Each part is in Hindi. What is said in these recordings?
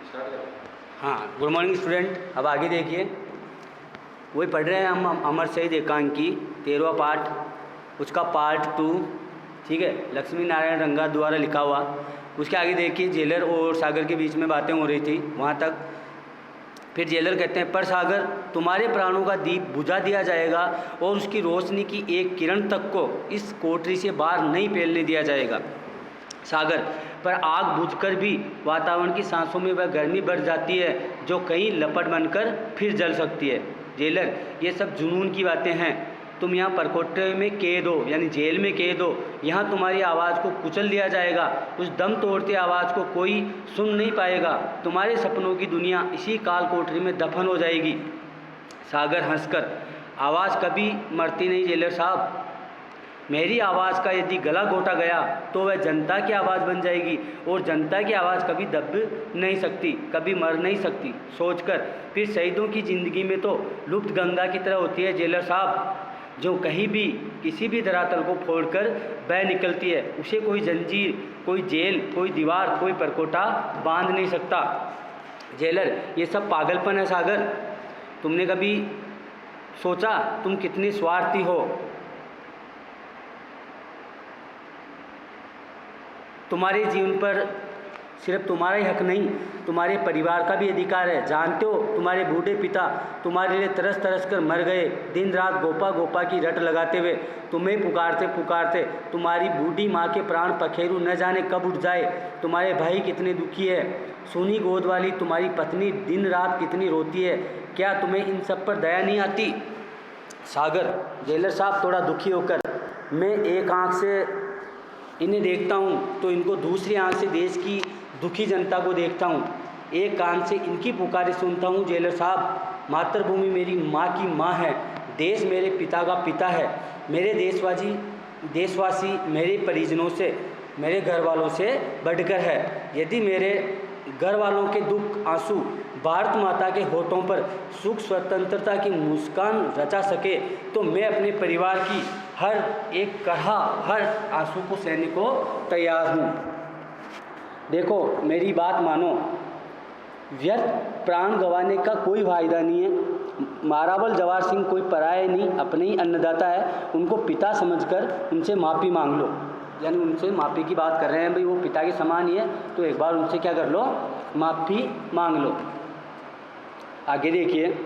हाँ, गुड मॉर्निंग स्टूडेंट। अब आगे देखिए, वही पढ़ रहे हैं हम अमर शहीद एकांकी 13वां पार्ट, उसका पार्ट 2। ठीक है, लक्ष्मी नारायण रंगा द्वारा लिखा हुआ। उसके आगे देखिए, जेलर और सागर के बीच में बातें हो रही थी वहाँ तक। फिर जेलर कहते हैं, पर सागर, तुम्हारे प्राणों का दीप बुझा दिया जाएगा और उसकी रोशनी की एक किरण तक को इस कोठरी से बाहर नहीं फैलने दिया जाएगा। सागर, पर आग बुझकर भी वातावरण की सांसों में वह गर्मी बढ़ जाती है जो कहीं लपट बनकर फिर जल सकती है। जेलर, ये सब जुनून की बातें हैं। तुम यहाँ परकोटे में कैद हो, यानी जेल में कैद हो। यहाँ तुम्हारी आवाज़ को कुचल दिया जाएगा। उस दम तोड़ती आवाज़ को कोई सुन नहीं पाएगा। तुम्हारे सपनों की दुनिया इसी काल कोठरी में दफन हो जाएगी। सागर हंसकर, आवाज़ कभी मरती नहीं जेलर साहब। मेरी आवाज़ का यदि गला घोटा गया तो वह जनता की आवाज़ बन जाएगी और जनता की आवाज़ कभी दब नहीं सकती, कभी मर नहीं सकती। सोचकर फिर शहीदों की ज़िंदगी में तो लुप्त गंगा की तरह होती है जेलर साहब, जो कहीं भी किसी भी धरातल को फोड़कर बह निकलती है। उसे कोई जंजीर, कोई जेल, कोई दीवार, कोई परकोटा बांध नहीं सकता। जेलर, ये सब पागलपन है सागर। तुमने कभी सोचा तुम कितनी स्वार्थी हो? तुम्हारे जीवन पर सिर्फ तुम्हारा ही हक नहीं, तुम्हारे परिवार का भी अधिकार है। जानते हो, तुम्हारे बूढ़े पिता तुम्हारे लिए तरस तरस कर मर गए, दिन रात गोपा गोपा की रट लगाते हुए तुम्हें पुकारते पुकारते। तुम्हारी बूढ़ी माँ के प्राण पखेरु न जाने कब उठ जाए। तुम्हारे भाई कितने दुखी है। सुनी गोद वाली तुम्हारी पत्नी दिन रात कितनी रोती है। क्या तुम्हें इन सब पर दया नहीं आती? सागर, जेलर साहब थोड़ा दुखी होकर, मैं एक आँख से इन्हें देखता हूँ तो इनको दूसरी आंख से देश की दुखी जनता को देखता हूँ। एक कान से इनकी पुकारें सुनता हूँ जेलर साहब। मातृभूमि मेरी माँ की माँ है, देश मेरे पिता का पिता है। मेरे देशवासी मेरे परिजनों से, मेरे घर वालों से बढ़कर है। यदि मेरे घर वालों के दुख आंसू भारत माता के होठों पर सुख स्वतंत्रता की मुस्कान रचा सके तो मैं अपने परिवार की हर एक कहा, हर आंसू को सहने को तैयार हूँ। देखो, मेरी बात मानो, व्यर्थ प्राण गंवाने का कोई फायदा नहीं है। मारावल जवाहर सिंह कोई पराया नहीं, अपने ही अन्नदाता है। उनको पिता समझकर उनसे माफ़ी मांग लो। यानी उनसे माफ़ी की बात कर रहे हैं भाई, वो पिता के समान ही है, तो एक बार उनसे क्या कर लो, माफ़ी मांग लो। आगे देखिए,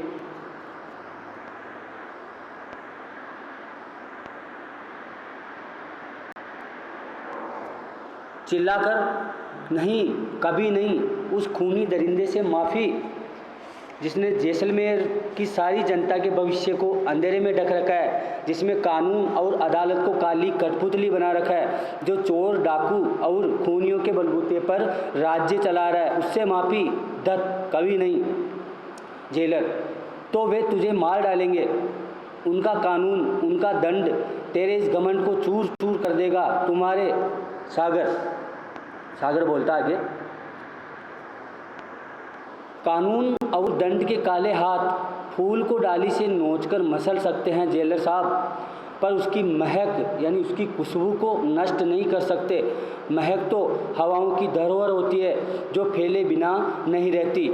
चिल्लाकर नहीं, कभी नहीं, उस खूनी दरिंदे से माफ़ी जिसने जैसलमेर की सारी जनता के भविष्य को अंधेरे में ढक रखा है, जिसमें कानून और अदालत को काली कठपुतली बना रखा है, जो चोर डाकू और खूनियों के बलबूते पर राज्य चला रहा है, उससे माफ़ी दत्त कभी नहीं। जेलर, तो वे तुझे मार डालेंगे। उनका कानून, उनका दंड तेरे इस घमंड को चूर चूर कर देगा। तुम्हारे सागर बोलता आगे, कानून और दंड के काले हाथ फूल को डाली से नोचकर मसल सकते हैं जेलर साहब, पर उसकी महक यानी उसकी खुशबू को नष्ट नहीं कर सकते। महक तो हवाओं की धरोहर होती है जो फैले बिना नहीं रहती।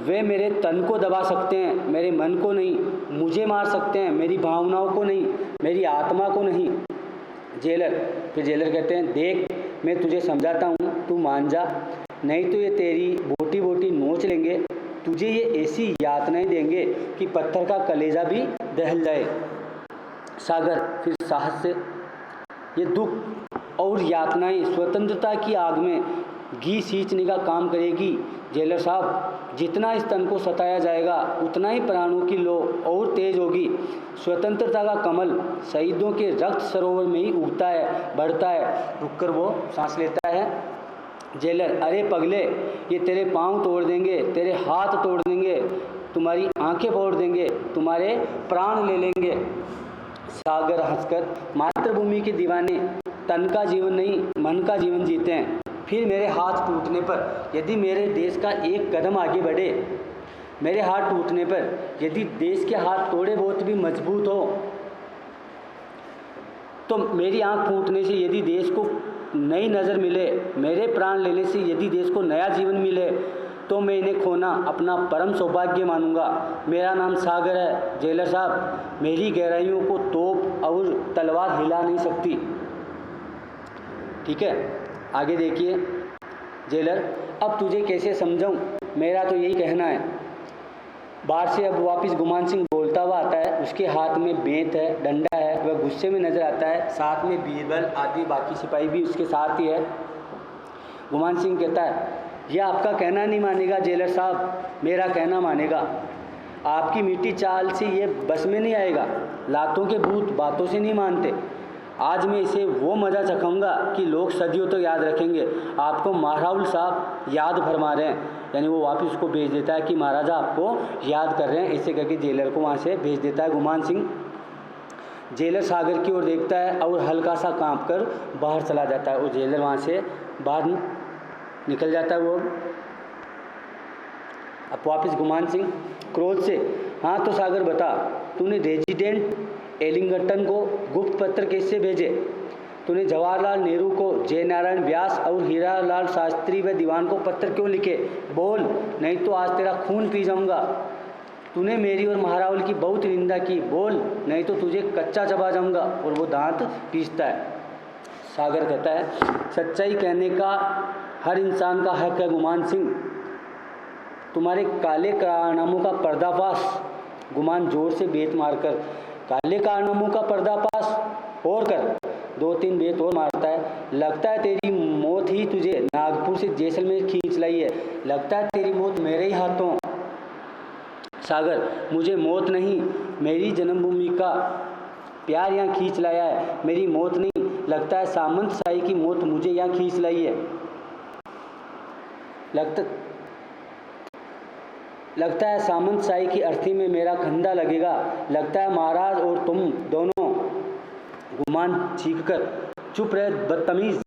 वे मेरे तन को दबा सकते हैं, मेरे मन को नहीं। मुझे मार सकते हैं, मेरी भावनाओं को नहीं, मेरी आत्मा को नहीं। जेलर, फिर जेलर कहते हैं, देख, मैं तुझे समझाता हूँ, तू मान जा, नहीं तो ये तेरी बोटी बोटी नोच लेंगे। तुझे ये ऐसी यातनाएं देंगे कि पत्थर का कलेजा भी दहल जाए। सागर, फिर साहस से, ये दुख और यातनाएं स्वतंत्रता की आग में घी सींचने का काम करेगी। जेलर साहब, जितना इस तन को सताया जाएगा उतना ही प्राणों की लो और तेज होगी। स्वतंत्रता का कमल शहीदों के रक्त सरोवर में ही उगता है, बढ़ता है। रुककर वो सांस लेता है। जेलर, अरे पगले, ये तेरे पाँव तोड़ देंगे, तेरे हाथ तोड़ देंगे, तुम्हारी आंखें फोड़ देंगे, तुम्हारे प्राण ले लेंगे। सागर हंसकर, मातृभूमि के दीवाने तन का जीवन नहीं, मन का जीवन जीते हैं। फिर मेरे हाथ टूटने पर यदि मेरे देश का एक कदम आगे बढ़े, मेरे हाथ टूटने पर यदि देश के हाथ थोड़े बहुत भी मजबूत हो, तो मेरी आंख फूटने से यदि देश को नई नज़र मिले, मेरे प्राण लेने से यदि देश को नया जीवन मिले, तो मैं इन्हें खोना अपना परम सौभाग्य मानूंगा। मेरा नाम सागर है जेलर साहब, मेरी गहराइयों को तोप और तलवार हिला नहीं सकती। ठीक है, आगे देखिए। जेलर, अब तुझे कैसे समझाऊं, मेरा तो यही कहना है। बाहर से अब वापस गुमान सिंह बोलता हुआ आता है, उसके हाथ में बेंत है, डंडा है, वह गुस्से में नजर आता है, साथ में बीरबल आदि बाकी सिपाही भी उसके साथ ही है। गुमान सिंह कहता है, यह आपका कहना नहीं मानेगा जेलर साहब, मेरा कहना मानेगा। आपकी मीठी चाल से ये बस में नहीं आएगा, लातों के भूत बातों से नहीं मानते। आज मैं इसे वो मज़ा चखाऊंगा कि लोग सदियों तो याद रखेंगे। आपको महाराहुल साहब याद फरमा रहे हैं, यानी वो वापस उसको भेज देता है कि महाराजा आपको याद कर रहे हैं, ऐसे करके जेलर को वहाँ से भेज देता है गुमान सिंह। जेलर सागर की ओर देखता है और हल्का सा कांप कर बाहर चला जाता है, और जेलर वहाँ से बाहर निकल जाता है। वो अब वापस गुमान सिंह क्रोध से, हाँ तो सागर बता, तूने रेजिडेंट एलिंगटन को गुप्त पत्र कैसे भेजे? तूने जवाहरलाल नेहरू को, जयनारायण व्यास और हीरालाल शास्त्री व दीवान को पत्र क्यों लिखे? बोल, नहीं तो आज तेरा खून पी जाऊंगा। तूने मेरी और महाराहुल की बहुत निंदा की, बोल, नहीं तो तुझे कच्चा चबा जाऊंगा। और वो दांत पीसता है। सागर कहता है, सच्चाई कहने का हर इंसान का हक है गुमान सिंह। तुम्हारे काले कारनामों का पर्दाफाश, गुमान जोर से बेत मारकर, काले कारनामों का पर्दाफाश और कर, 2-3 बेत और मारता है। लगता है तेरी मौत ही तुझे नागपुर से जैसलमेर खींच लाई है, लगता है तेरी मौत मेरे ही हाथों। सागर, मुझे मौत नहीं, मेरी जन्मभूमि का प्यार यहाँ खींच लाया है, मेरी मौत नहीं। लगता है सामंत शाही की मौत मुझे यहाँ खींच लाई है। लगता है सामंत शाही की अर्थी में मेरा खंदा लगेगा। लगता है महाराज और तुम दोनों, गुमान चीखकर, चुप रह बदतमीज,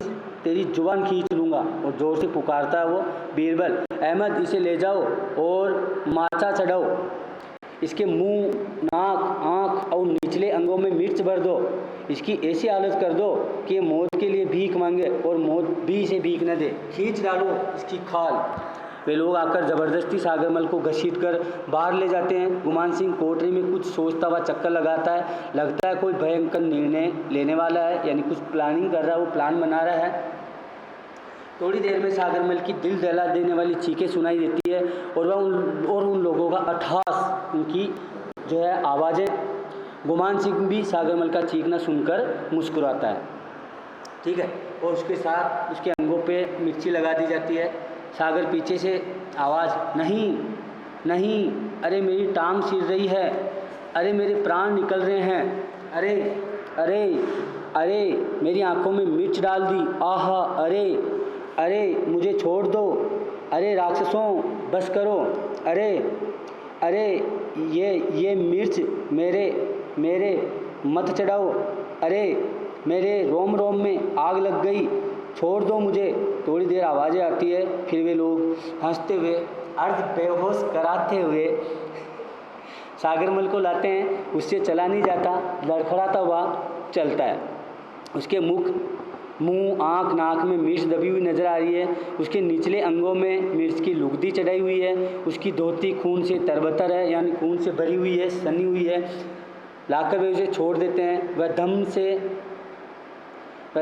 तेरी जुबान खींच लूँगा। और जोर से पुकारता है वो बीरबल, अहमद इसे ले जाओ और माचा चढ़ाओ, इसके मुंह, नाक, आँख और निचले अंगों में मिर्च भर दो, इसकी ऐसी हालत कर दो कि मौत के लिए भीख मांगे और मौत भी इसे भीख न दे। खींच डालो इसकी खाल। वे लोग आकर ज़बरदस्ती सागरमल को घसीट कर बाहर ले जाते हैं। गुमान सिंह कोठरी में कुछ सोचता हुआ चक्कर लगाता है। लगता है कोई भयंकर निर्णय लेने वाला है, यानी कुछ प्लानिंग कर रहा है, वो प्लान बना रहा है। थोड़ी देर में सागरमल की दिल दहला देने वाली चीखें सुनाई देती है, और वह उन लोगों का अट्टहास, उनकी जो है आवाज़ें। गुमान सिंह भी सागरमल का चीखना सुनकर मुस्कुराता है। ठीक है, और उसके साथ उसके अंगों पे मिर्ची लगा दी जाती है। सागर पीछे से आवाज़, नहीं नहीं, अरे मेरी टांग छिल रही है, अरे मेरे प्राण निकल रहे हैं, अरे अरे अरे मेरी आंखों में मिर्च डाल दी, आहा, अरे अरे मुझे छोड़ दो, अरे राक्षसों बस करो, अरे अरे ये मिर्च मेरे मत चढ़ाओ, अरे मेरे रोम रोम में आग लग गई, छोड़ दो मुझे। थोड़ी देर आवाज़ें आती है, फिर वे लोग हंसते हुए, अर्ध बेहोश कराते हुए सागरमल को लाते हैं। उससे चला नहीं जाता, लड़खड़ाता हुआ चलता है। उसके मुंह, आँख, नाक में मिर्च दबी हुई नज़र आ रही है। उसके निचले अंगों में मिर्च की लुगदी चढ़ाई हुई है। उसकी धोती खून से तरबतर है, यानी खून से भरी हुई है, सनी हुई है। लाकर वे उसे छोड़ देते हैं। वह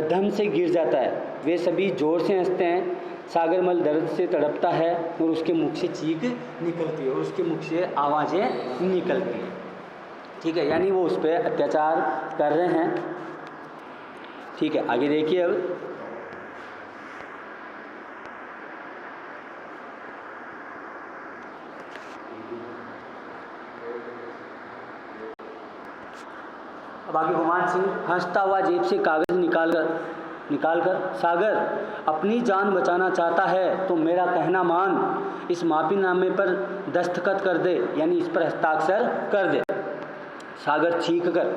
धम से गिर जाता है। वे सभी जोर से हंसते हैं। सागरमल दर्द से तड़पता है और उसके मुख से चीख निकलती है और उसके मुख से आवाज़ें निकलती हैं। ठीक है, यानी वो उस पर अत्याचार कर रहे हैं। ठीक है, आगे देखिए। अब आगे गुमान सिंह हंसता हुआ जेब से कागज़ निकालकर, सागर अपनी जान बचाना चाहता है तो मेरा कहना मान, इस माफीनामे पर दस्तखत कर दे, यानी इस पर हस्ताक्षर कर दे। सागर चीख कर,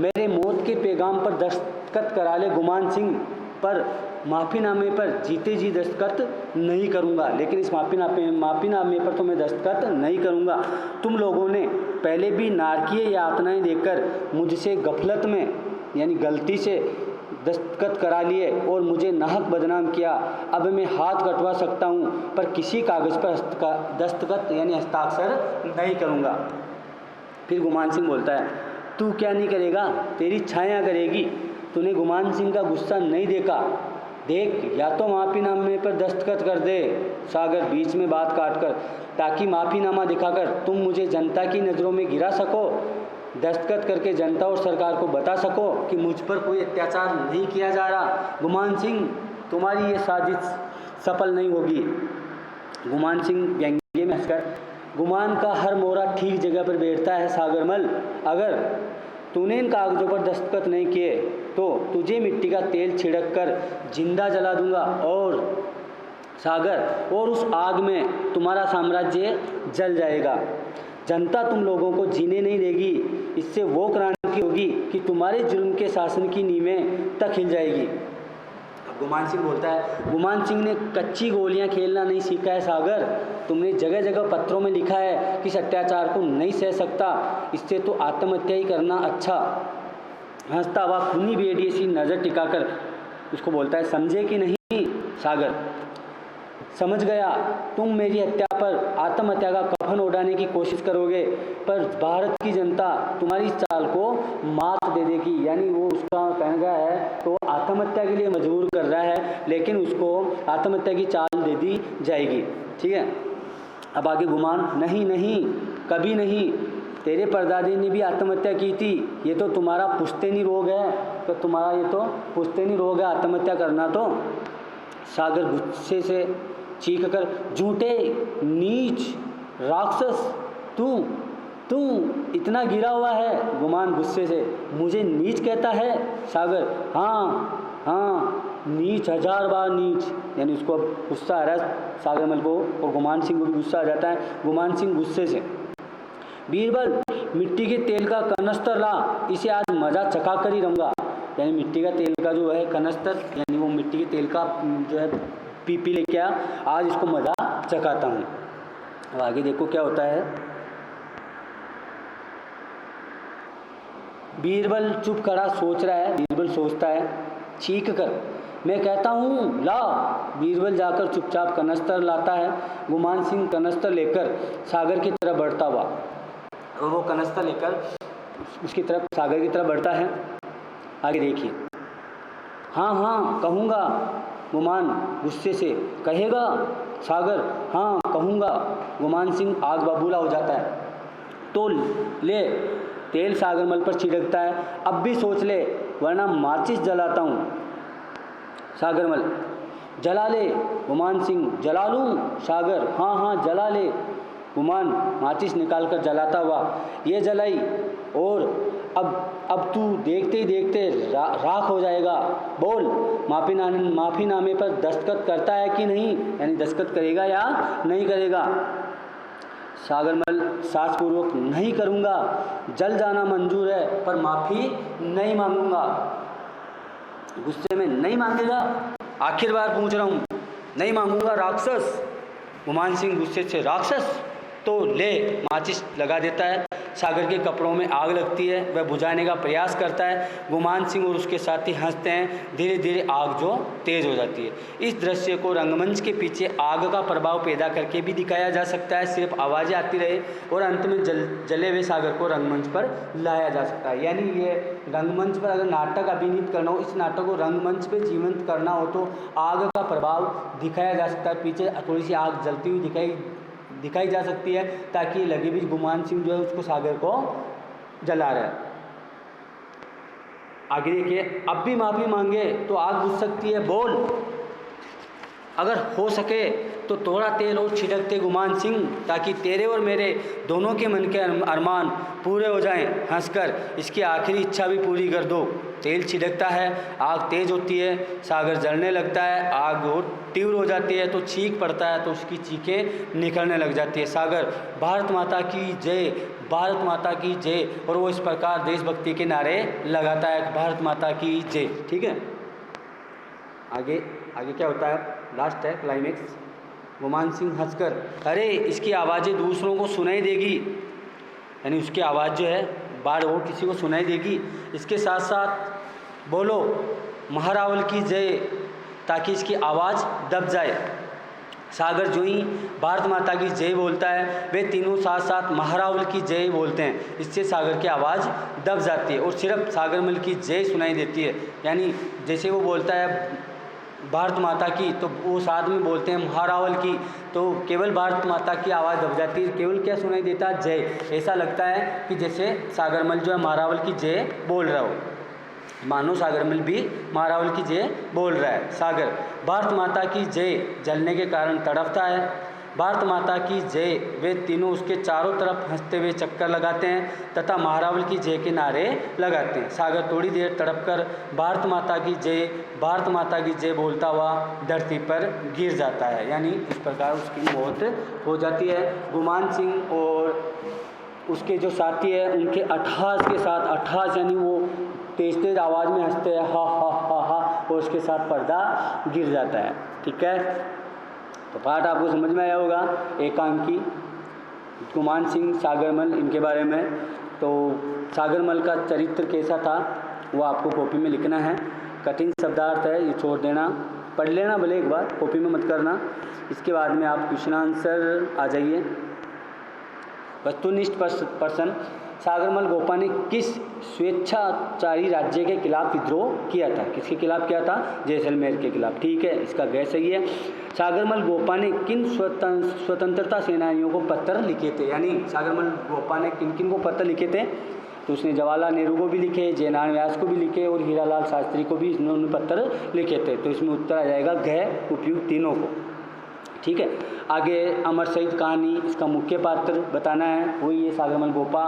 मेरे मौत के पैगाम पर दस्तखत करा ले गुमान सिंह, पर माफ़ीनामे पर जीते जी दस्तखत नहीं करूंगा, लेकिन इस माफ़ीनामे पर तो मैं दस्तखत नहीं करूंगा। तुम लोगों ने पहले भी नारकीय यातनाएं देकर मुझसे गफलत में, यानी गलती से दस्तखत करा लिए और मुझे नाहक बदनाम किया। अब मैं हाथ कटवा सकता हूँ पर किसी कागज़ पर दस्तखत यानी हस्ताक्षर नहीं करूँगा। फिर गुमान सिंह बोलता है, तू क्या नहीं करेगा, तेरी छाया करेगी। तूने गुमान सिंह का गुस्सा नहीं देखा, देख या तो माफ़ीनामे पर दस्तखत कर दे। सागर बीच में बात काटकर, ताकि माफ़ीनामा दिखाकर तुम मुझे जनता की नज़रों में गिरा सको, दस्तखत करके जनता और सरकार को बता सको कि मुझ पर कोई अत्याचार नहीं किया जा रहा। गुमान सिंह, तुम्हारी ये साजिश सफल नहीं होगी। गुमान सिंह व्यंग्य में हंसकर, गुमान का हर मोहरा ठीक जगह पर बैठता है सागरमल। अगर तूने इन कागज़ों पर दस्तखत नहीं किए तो तुझे मिट्टी का तेल छिड़क कर जिंदा जला दूंगा और सागर और उस आग में तुम्हारा साम्राज्य जल जाएगा। जनता तुम लोगों को जीने नहीं देगी। इससे वो क्रांति होगी कि तुम्हारे जुल्म के शासन की नींवें तक हिल जाएगी। गुमान सिंह बोलता है, गुमान सिंह ने कच्ची गोलियां खेलना नहीं सीखा है सागर। तुमने जगह जगह पत्रों में लिखा है कि इस अत्याचार को नहीं सह सकता, इससे तो आत्महत्या ही करना अच्छा। हंसता हुआ खूनी भेड़िए सी नज़र टिकाकर उसको बोलता है, समझे कि नहीं सागर? समझ गया, तुम मेरी हत्या पर आत्महत्या का कफन उड़ाने की कोशिश करोगे, पर भारत की जनता तुम्हारी इस चाल को मात दे देगी। यानी वो उसका कहना है तो आत्महत्या के लिए मजबूर कर रहा है, लेकिन उसको आत्महत्या की चाल दे दी जाएगी। ठीक है। अब आगे गुमान, नहीं नहीं, कभी नहीं, तेरे परदादी ने भी आत्महत्या की थी। ये तो तुम्हारा पुश्तैनी रोग है, तो तुम्हारा ये तो पुश्तैनी रोग है आत्महत्या करना। तो सागर गुस्से से चीख कर, झूठे नीच राक्षस, तू इतना गिरा हुआ है। गुमान गुस्से से, मुझे नीच कहता है? सागर, हाँ नीच, 1000 बार नीच। यानी उसको अब गुस्सा आ रहा है सागरमल को, और गुमान सिंह को भी गुस्सा आ जाता है। गुमान सिंह गुस्से से, बीरबल मिट्टी के तेल का कनस्तर ला, इसे आज मज़ा चखा कर ही रहूँगा। यानी मिट्टी का तेल का जो है कनस्तर, यानी वो मिट्टी के तेल का जो है पीपी लेके आ, आज इसको मज़ा चखाता हूँ। अब आगे देखो क्या होता है। बीरबल चुप खड़ा सोच रहा है। बीरबल सोचता है, चीख कर, मैं कहता हूँ ला। बीरबल जाकर चुपचाप कनस्तर लाता है। गुमान सिंह कनस्तर लेकर सागर की तरफ बढ़ता हुआ, और वो कनस्तर लेकर उसकी तरफ सागर की तरफ बढ़ता है। आगे देखिए, हाँ कहूँगा। गुमान गुस्से से, कहेगा? सागर, हाँ कहूँगा। गुमान सिंह आग बबूला हो जाता है। तो ले, तेल सागरमल पर छिड़कता है। अब भी सोच ले, वरना माचिस जलाता हूँ। सागरमल, जला ले। गुमान सिंह, जला लूँ? सागर, हाँ जला ले। गुमान माचिस निकालकर जलाता हुआ, ये जलाई और अब तू देखते ही देखते राख हो जाएगा। बोल, माफ़ीनामे पर दस्तखत करता है कि नहीं? यानी दस्तखत करेगा या नहीं करेगा? सागरमल सासपूर्वक, नहीं करूँगा। जल जाना मंजूर है पर माफ़ी नहीं मांगूंगा। गुस्से में, नहीं मांगेगा? आखिर बार पूछ रहा हूँ, नहीं मांगूंगा राक्षस। गुमान सिंह गुस्से से, राक्षस? तो ले, माचिस लगा देता है। सागर के कपड़ों में आग लगती है। वह बुझाने का प्रयास करता है। गुमान सिंह और उसके साथी हंसते हैं। धीरे धीरे आग जो तेज हो जाती है। इस दृश्य को रंगमंच के पीछे आग का प्रभाव पैदा करके भी दिखाया जा सकता है, सिर्फ आवाज़ें आती रहे और अंत में जले हुए सागर को रंगमंच पर लाया जा सकता है। यानी ये रंगमंच पर अगर नाटक अभिनीत करना हो, इस नाटक को रंगमंच पर जीवंत करना हो तो आग का प्रभाव दिखाया जा सकता है। पीछे थोड़ी सी आग जलती हुई दिखाई जा सकती है, ताकि लगे भी गुमान सिंह जो है उसको सागर को जला रहा है। आगे देखिए, अब भी माफ़ी मांगे तो आग बुझ सकती है। बोल, अगर हो सके तो थोड़ा तेल और छिड़कते गुमान सिंह, ताकि तेरे और मेरे दोनों के मन के अरमान पूरे हो जाएं। हंसकर इसकी आखिरी इच्छा भी पूरी कर दो। तेल छिड़कता है, आग तेज होती है, सागर जलने लगता है, आग और तीव्र हो जाती है तो चीख पड़ता है, तो उसकी चीखें निकलने लग जाती है। सागर, भारत माता की जय, भारत माता की जय, और वो इस प्रकार देशभक्ति के नारे लगाता है, भारत माता की जय। ठीक है। आगे क्या होता है, लास्ट है क्लाइमेक्स। गुमान सिंह हंसकर, अरे इसकी आवाज़ें दूसरों को सुनाई देगी, यानी उसकी आवाज़ जो है बार और किसी को सुनाई देगी। इसके साथ साथ बोलो, महारावल की जय, ताकि इसकी आवाज़ दब जाए। सागर जो ही भारत माता की जय बोलता है, वे तीनों साथ साथ महारावल की जय बोलते हैं। इससे सागर की आवाज़ दब जाती है और सिर्फ सागरमल की जय सुनाई देती है। यानी जैसे वो बोलता है भारत माता की, तो वो साथ में बोलते हैं महारावल की, तो केवल भारत माता की आवाज़ दब जाती है, केवल क्या सुनाई देता है, जय। ऐसा लगता है कि जैसे सागरमल जो है महारावल की जय बोल रहा हो, मानो सागरमल भी महारावल की जय बोल रहा है। सागर भारत माता की जय जलने के कारण तड़पता है। भारत माता की जय, वे तीनों उसके चारों तरफ हंसते हुए चक्कर लगाते हैं तथा महारावल की जय के नारे लगाते हैं। सागर थोड़ी देर तड़पकर भारत माता की जय, भारत माता की जय बोलता हुआ धरती पर गिर जाता है। यानी इस प्रकार उसकी मौत हो जाती है। गुमान सिंह और उसके जो साथी है, उनके अट्ठास के साथ, अट्ठास यानी वो तेज तेज आवाज़ में हंसते हैं, हा हा हा हा, और उसके साथ पर्दा गिर जाता है। ठीक है, तो पाठ आपको समझ में आया होगा एकांकी, गुमान सिंह, सागरमल, इनके बारे में। तो सागरमल का चरित्र कैसा था वो आपको कॉपी में लिखना है। कठिन शब्दार्थ है, ये छोड़ देना, पढ़ लेना भले एक बार, कॉपी में मत करना। इसके बाद में आप क्वेश्चन आंसर आ जाइए। वस्तुनिष्ठ प्रश्न, सागरमल गोपा ने किस स्वेच्छाचारी राज्य के खिलाफ विद्रोह किया था? किसके खिलाफ किया था? जैसलमेर के खिलाफ। ठीक है, इसका गै सही है। सागरमल गोपा ने किन स्वतंत्रता सेनानियों को पत्र लिखे थे? यानी सागरमल गोपा ने किन किन को पत्र लिखे थे? तो उसने जवाहरलाल नेहरू को भी लिखे, जयनारायण व्यास को भी लिखे और हीरालाल शास्त्री को भी इन्होंने पत्र लिखे थे। तो इसमें उत्तर आ जाएगा गै, उपयुक्त तीनों को। ठीक है, आगे अमर शहीद कहानी, इसका मुख्य पात्र बताना है, वही है सागरमल गोपा।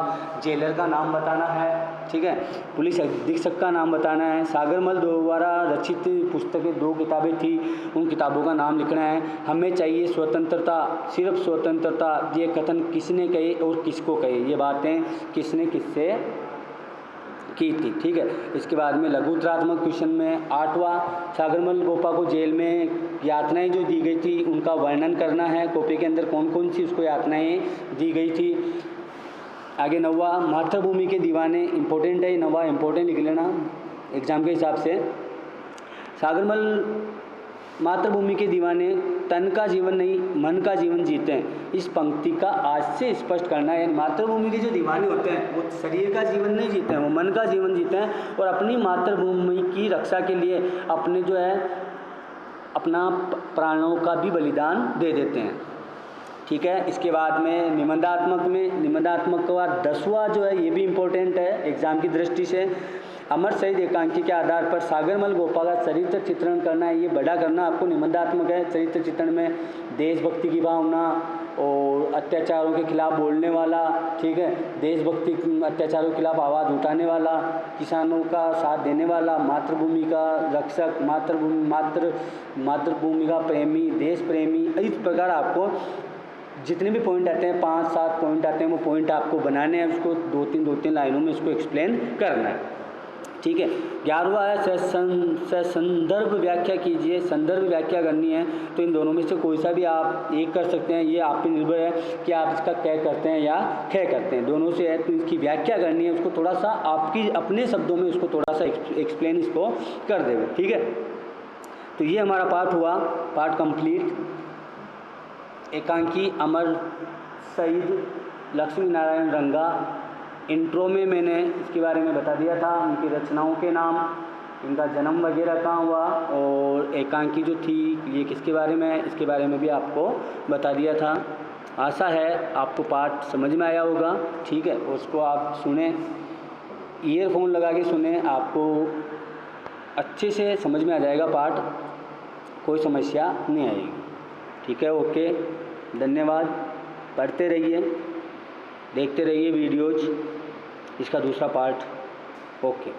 जेलर का नाम बताना है। ठीक है, पुलिस अधीक्षक का नाम बताना है। सागरमल द्वारा रचित पुस्तकें 2 किताबें थी, उन किताबों का नाम लिखना है। हमें चाहिए स्वतंत्रता, सिर्फ स्वतंत्रता, ये कथन किसने कहे और किसको कहे? ये बातें किसने किससे की थी? ठीक है, इसके बाद में लघुतरात्मक क्वेश्चन में 8वां, सागरमल गोपा को जेल में यातनाएं जो दी गई थी उनका वर्णन करना है। कॉपी के अंदर कौन कौन सी उसको यातनाएं दी गई थी। आगे 9वां, मातृभूमि के दीवाने, इंपॉर्टेंट है 9वां, इंपॉर्टेंट लिख लेना एग्जाम के हिसाब से। सागरमल मातृभूमि के दीवाने तन का जीवन नहीं मन का जीवन जीते हैं, इस पंक्ति का आज से स्पष्ट करना है। मातृभूमि के जो दीवाने होते हैं वो शरीर का जीवन नहीं जीते हैं, वो मन का जीवन जीते हैं और अपनी मातृभूमि की रक्षा के लिए अपने जो है अपना प्राणों का भी बलिदान दे देते हैं। ठीक है, इसके बाद में निबंधात्मक का 10वां जो है ये भी इम्पोर्टेंट है एग्जाम की दृष्टि से। अमर शहीद एकांकी के आधार पर सागरमल गोपा का चरित्र चित्रण करना है, ये बड़ा करना आपको निबंधात्मक है। चरित्र चित्रण में देशभक्ति की भावना और अत्याचारों के खिलाफ बोलने वाला, ठीक है, देशभक्ति अत्याचारों के खिलाफ आवाज़ उठाने वाला, किसानों का साथ देने वाला, मातृभूमि का रक्षक, मातृभूमि का प्रेमी, देश प्रेमी, इस प्रकार आपको जितने भी पॉइंट आते हैं 5-7 पॉइंट आते हैं वो पॉइंट आपको बनाने हैं, उसको 2-3 लाइनों में उसको एक्सप्लेन करना है। ठीक है, 11वां है संदर्भ व्याख्या कीजिए। संदर्भ व्याख्या करनी है तो इन दोनों में से कोई सा भी आप एक कर सकते हैं, ये आप पे निर्भर है कि आप इसका कै करते हैं या खे करते हैं, दोनों से है। तो इसकी व्याख्या करनी है, उसको थोड़ा सा आपकी अपने शब्दों में उसको थोड़ा सा एक्सप्लेन इसको कर देंगे। ठीक है, तो ये हमारा पार्ट हुआ, पार्ट कंप्लीट। एकांकी अमर शहीद लक्ष्मी नारायण रंगा, इंट्रो में मैंने इसके बारे में बता दिया था, उनकी रचनाओं के नाम, इनका जन्म वगैरह कहाँ हुआ, और एकांकी जो थी ये किसके बारे में है, इसके बारे में भी आपको बता दिया था। आशा है आपको पाठ समझ में आया होगा। ठीक है, उसको आप सुने, ईयरफोन लगा के सुने, आपको अच्छे से समझ में आ जाएगा पाठ, कोई समस्या नहीं आएगी। ठीक है, ओके, धन्यवाद। पढ़ते रहिए, देखते रहिए वीडियोज, इसका दूसरा पार्ट। ओके।